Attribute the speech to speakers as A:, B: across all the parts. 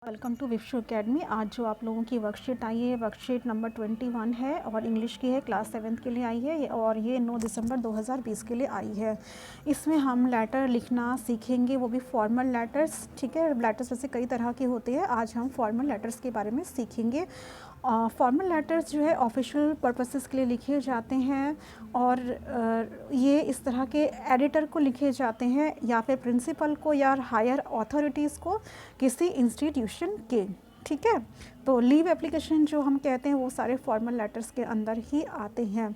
A: Welcome to विप्शु academy. आज जो आप लोगों की वर्कशीट आई है, वर्कशीट नंबर 21 है और इंग्लिश की है, क्लास 7th के लिए आई है और ये 9 दिसंबर 2020 के लिए आई है। इसमें हम लेटर लिखना सीखेंगे, वो भी फॉर्मल लेटर्स। ठीक है, लेटर्स वैसे कई तरह के होते हैं, आज हम फॉर्मल लेटर्स के बारे में सीखेंगे। फॉर्मल लेटर्स जो है ऑफिशियल पर्पसेस के लिए लिखे जाते हैं और ये इस तरह के एडिटर को लिखे जाते हैं या फिर प्रिंसिपल को या हायर अथॉरिटीज़ को किसी इंस्टीट्यूशन के। ठीक है, तो लीव एप्लीकेशन जो हम कहते हैं वो सारे फॉर्मल लेटर्स के अंदर ही आते हैं।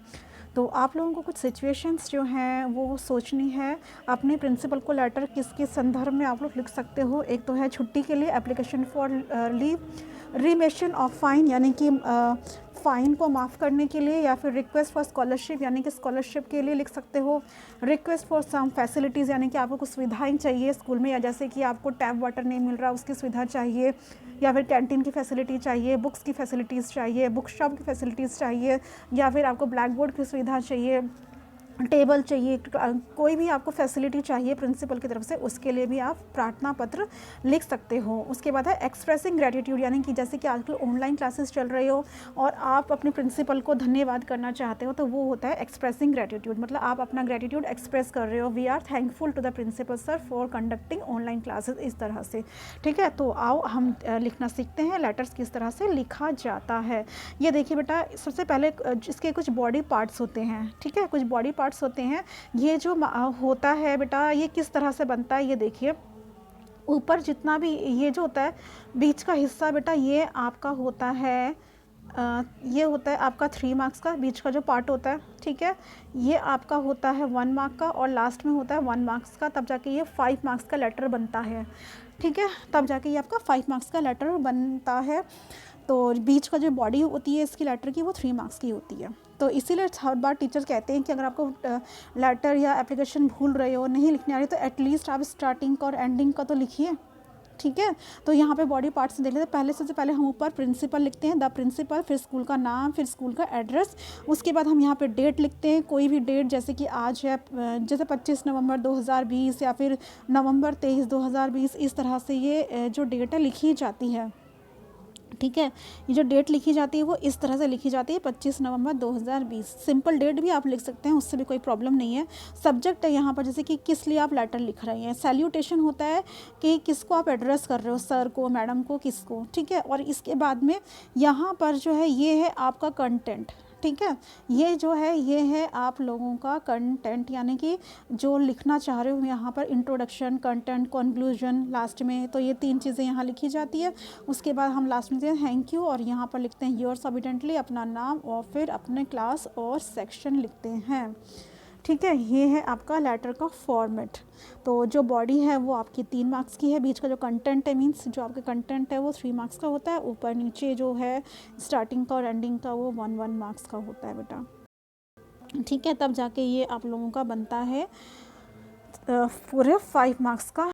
A: तो आप लोगों को कुछ सिचुएशंस जो हैं वो सोचनी है। अपने प्रिंसिपल को लेटर किसके संदर्भ में आप लोग लिख सकते हो। एक तो है छुट्टी के लिए application for leave, remission of fine यानी कि फ़ाइन को माफ़ करने के लिए, या फिर रिक्वेस्ट फॉर स्कॉलरशिप यानी कि स्कॉलरशिप के लिए लिख सकते हो। रिक्वेस्ट फॉर सम फैसिलिटीज़ यानी कि आपको कुछ सुविधाएं चाहिए स्कूल में, या जैसे कि आपको टैप वाटर नहीं मिल रहा उसकी सुविधा चाहिए, या फिर कैंटीन की फैसिलिटी चाहिए, बुक्स की फैसिलिटीज़ चाहिए, बुक शॉप की फैसिलिटीज़ चाहिए, या फिर आपको ब्लैक बोर्ड की सुविधा चाहिए, टेबल चाहिए, कोई भी आपको फैसिलिटी चाहिए प्रिंसिपल की तरफ से, उसके लिए भी आप प्रार्थना पत्र लिख सकते हो। उसके बाद है एक्सप्रेसिंग ग्रेटिट्यूड यानी कि जैसे कि आजकल ऑनलाइन क्लासेस चल रही हो और आप अपने प्रिंसिपल को धन्यवाद करना चाहते हो, तो वो होता है एक्सप्रेसिंग ग्रेटिट्यूड। मतलब आप अपना ग्रेटिट्यूड एक्सप्रेस कर रहे हो, we are thankful to the principal sir for conducting online classes, इस तरह से। ठीक है, तो आओ हम लिखना सीखते हैं लेटर्स किस तरह से लिखा जाता है। ये देखिए बेटा, सबसे पहले इसके कुछ बॉडी पार्ट्स होते हैं। ठीक है, कुछ बॉडी पार्ट्स होते हैं। ये जो होता है बेटा, ये किस तरह से बनता है, ये देखिए। ऊपर जितना भी ये जो होता है बीच का हिस्सा बेटा, ये आपका होता है ये होता है आपका 3 मार्क्स का, बीच का जो पार्ट होता है। ठीक है, ये आपका होता है 1 मार्क का और लास्ट में होता है 1 मार्क्स का, तब जाके ये 5 मार्क्स का लेटर बनता है। ठीक है, तब जाके ये आपका 5 मार्क्स का लेटर बनता है। तो बीच का जो बॉडी होती है इसकी लेटर की, वो 3 मार्क्स की होती है। तो इसीलिए हर बार टीचर्स कहते हैं कि अगर आपको लेटर या एप्लीकेशन भूल रहे हो, नहीं लिखने आ रही, तो एटलीस्ट आप स्टार्टिंग का और एंडिंग का तो लिखिए। ठीक है, तो यहाँ पे बॉडी पार्ट्स देख लेते हैं। पहले सबसे पहले हम ऊपर प्रिंसिपल लिखते हैं, द प्रिंसिपल, फिर स्कूल का नाम, फिर स्कूल का एड्रेस। उसके बाद हम यहाँ पे डेट लिखते हैं, कोई भी डेट, जैसे कि आज है जैसे 25 नवंबर 2020 या फिर नवंबर 23 2020, इस तरह से ये जो डेट है लिखी जाती है। ठीक है, ये जो डेट लिखी जाती है वो इस तरह से लिखी जाती है, 25 नवंबर 2020। सिंपल डेट भी आप लिख सकते हैं, उससे भी कोई प्रॉब्लम नहीं है। सब्जेक्ट है यहाँ पर, जैसे कि किस लिए आप लेटर लिख रहे हैं। सैल्यूटेशन होता है कि किसको आप एड्रेस कर रहे हो, सर को, मैडम को, किसको। ठीक है, और इसके बाद में यहाँ पर जो है ये है आपका कंटेंट। ठीक है, ये जो है ये है आप लोगों का कंटेंट, यानी कि जो लिखना चाह रहे हो यहाँ पर, इंट्रोडक्शन, कंटेंट, कंक्लूजन लास्ट में। तो ये 3 चीज़ें यहाँ लिखी जाती है। उसके बाद हम लास्ट में थैंक यू और यहाँ पर लिखते हैं योर्स ऑबिडेंटली, अपना नाम और फिर अपने क्लास और सेक्शन लिखते हैं। ठीक है, ये है आपका लेटर का फॉर्मेट। तो जो बॉडी है वो आपकी 3 मार्क्स की है, बीच का जो कंटेंट है, मीन्स जो आपका कंटेंट है वो 3 मार्क्स का होता है, ऊपर नीचे जो है स्टार्टिंग का और एंडिंग का वो 1 मार्क्स का होता है बेटा। ठीक है, तब जाके ये आप लोगों का बनता है पूरे 5 मार्क्स का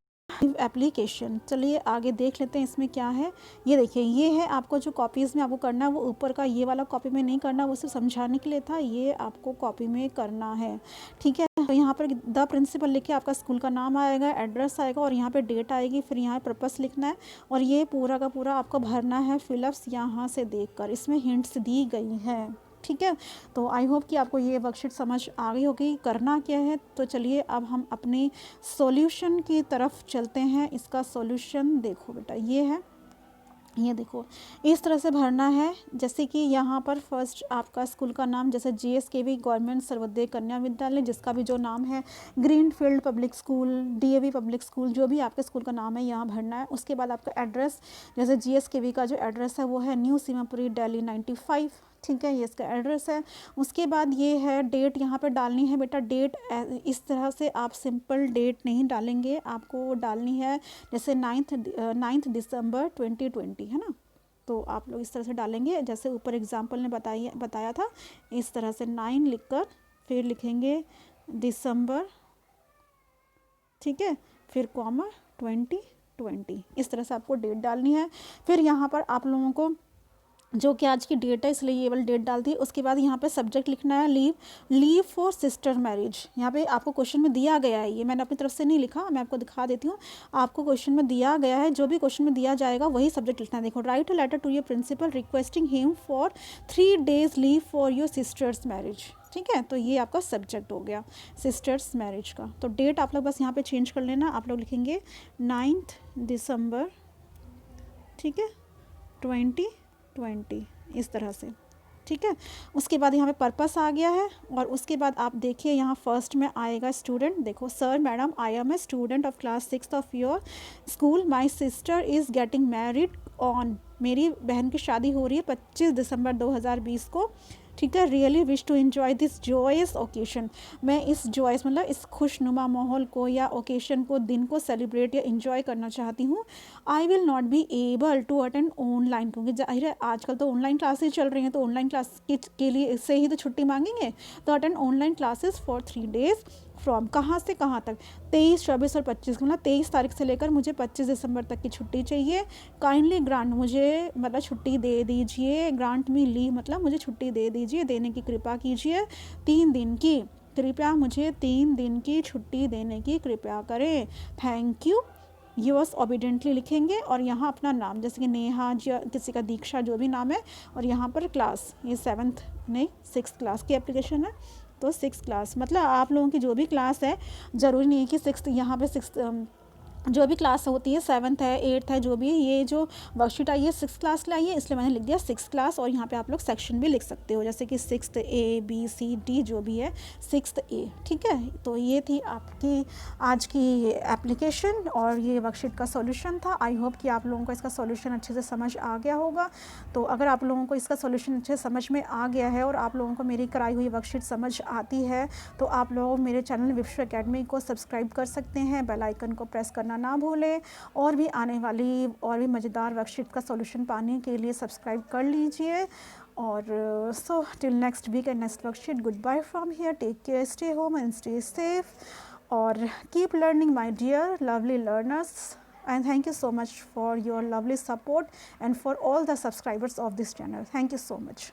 A: एप्लीकेशन। चलिए आगे देख लेते हैं इसमें क्या है। ये देखिए, ये है आपको जो कॉपीज़ में आपको करना है, वो ऊपर का ये वाला कॉपी में नहीं करना, वो सिर्फ समझाने के लिए था, ये आपको कॉपी में करना है। ठीक है, तो यहाँ पर द प्रिंसिपल लिख के आपका स्कूल का नाम आएगा, एड्रेस आएगा और यहाँ पे डेट आएगी, फिर यहाँ पर्पस लिखना है और ये पूरा का पूरा आपको भरना है फिलअप्स यहाँ से देखकर, इसमें हिंट्स दी गई हैं। ठीक है, तो आई होप कि आपको ये वर्कशीट समझ आ गई होगी करना क्या है। तो चलिए अब हम अपने सॉल्यूशन की तरफ चलते हैं। इसका सॉल्यूशन देखो बेटा, ये है, ये देखो इस तरह से भरना है। जैसे कि यहाँ पर फर्स्ट आपका स्कूल का नाम, जैसे GSKV गवर्नमेंट सर्वोदय कन्या विद्यालय, जिसका भी जो नाम है, greenfield public school, DAV public school, जो भी आपके स्कूल का नाम है यहाँ भरना है। उसके बाद आपका एड्रेस, जैसे GSKV का जो एड्रेस है वो है न्यू सीमापुरी, दिल्ली 95। ठीक है, ये इसका एड्रेस है। उसके बाद ये है डेट, यहाँ पे डालनी है बेटा डेट। इस तरह से आप सिंपल डेट नहीं डालेंगे, आपको डालनी है जैसे 9 दिसंबर 2020 है ना, तो आप लोग इस तरह से डालेंगे जैसे ऊपर एग्जाम्पल ने बताया था। इस तरह से 9 लिखकर फिर लिखेंगे दिसंबर, ठीक है, फिर कॉमा 2020, इस तरह से आपको डेट डालनी है। फिर यहाँ पर आप लोगों को जो कि आज की डेट है इसलिए ये वाली डेट डाल दी। उसके बाद यहाँ पे सब्जेक्ट लिखना है लीव फॉर सिस्टर मैरिज। यहाँ पे आपको क्वेश्चन में दिया गया है, ये मैंने अपनी तरफ से नहीं लिखा, मैं आपको दिखा देती हूँ। आपको क्वेश्चन में दिया गया है, जो भी क्वेश्चन में दिया जाएगा वही सब्जेक्ट लिखना है। देखो, write a letter to your principal requesting him for 3 days leave for your sister's marriage. ठीक है, तो ये आपका सब्जेक्ट हो गया सिस्टर्स मैरिज का। तो डेट आप लोग बस यहाँ पे चेंज कर लेना, आप लोग लिखेंगे 9 दिसंबर, ठीक है, 2020, इस तरह से। ठीक है, उसके बाद यहाँ पे पर्पस आ गया है। और उसके बाद आप देखिए यहाँ फर्स्ट में आएगा स्टूडेंट। देखो, sir madam, I am a student of class 6 of your school, my sister is getting married on, मेरी बहन की शादी हो रही है 25 दिसंबर 2020 को। ठीक है, really wish to enjoy this joyous occasion, मैं इस जॉयस मतलब इस खुशनुमा माहौल को या ओकेशन को, दिन को सेलिब्रेट या इन्जॉय करना चाहती हूँ। I will not be able to attend online, क्योंकि जाहिर है आजकल तो ऑनलाइन क्लासेस चल रही हैं, तो ऑनलाइन क्लास के लिए इससे ही तो छुट्टी मांगेंगे। तो attend online classes for 3 days from, कहाँ से कहाँ तक, 23, 24 और 25, मतलब 23 तारीख से लेकर मुझे 25 दिसंबर तक की छुट्टी चाहिए। काइंडली ग्रांट, मुझे मतलब छुट्टी दे दीजिए, ग्रांट मी लीव मतलब मुझे छुट्टी दे दीजिए, देने की कृपा कीजिए। 3 दिन की, कृपया मुझे 3 दिन की छुट्टी देने की कृपया करें। थैंक यू, योर्स ओबीडेंटली लिखेंगे। और यहाँ अपना नाम, जैसे कि नेहा या किसी का दीक्षा, जो भी नाम है। और यहाँ पर क्लास, ये 7th नहीं 6th क्लास की एप्लीकेशन है, तो 6th क्लास मतलब आप लोगों की जो भी क्लास है, ज़रूरी नहीं है कि 6th, यहाँ पे 6th जो भी क्लास होती है, 7th है, 8th है, जो भी है, ये जो वर्कशीट आई है 6th क्लास के लिए आई है, इसलिए मैंने लिख दिया 6th क्लास। और यहाँ पे आप लोग सेक्शन भी लिख सकते हो, जैसे कि 6th A B C D जो भी है, 6th A। ठीक है, तो ये थी आपकी आज की एप्लीकेशन और ये वर्कशीट का सॉल्यूशन था। आई होप कि आप लोगों को इसका सॉल्यूशन अच्छे से समझ आ गया होगा। तो अगर आप लोगों को इसका सॉल्यूशन अच्छे से समझ में आ गया है और आप लोगों को मेरी कराई हुई वर्कशीट समझ आती है, तो आप लोग मेरे चैनल विश्व एकेडमी को सब्सक्राइब कर सकते हैं, बेल आइकन को प्रेस करना ना भूलें। और भी आने वाली और भी मज़ेदार वर्कशीट का सॉल्यूशन पाने के लिए सब्सक्राइब कर लीजिए। और so till next week and next worksheet, good bye from here, take care, stay home and stay safe और keep learning my dear lovely learners, and thank you so much for your lovely support and for all the subscribers of this channel. Thank you so much.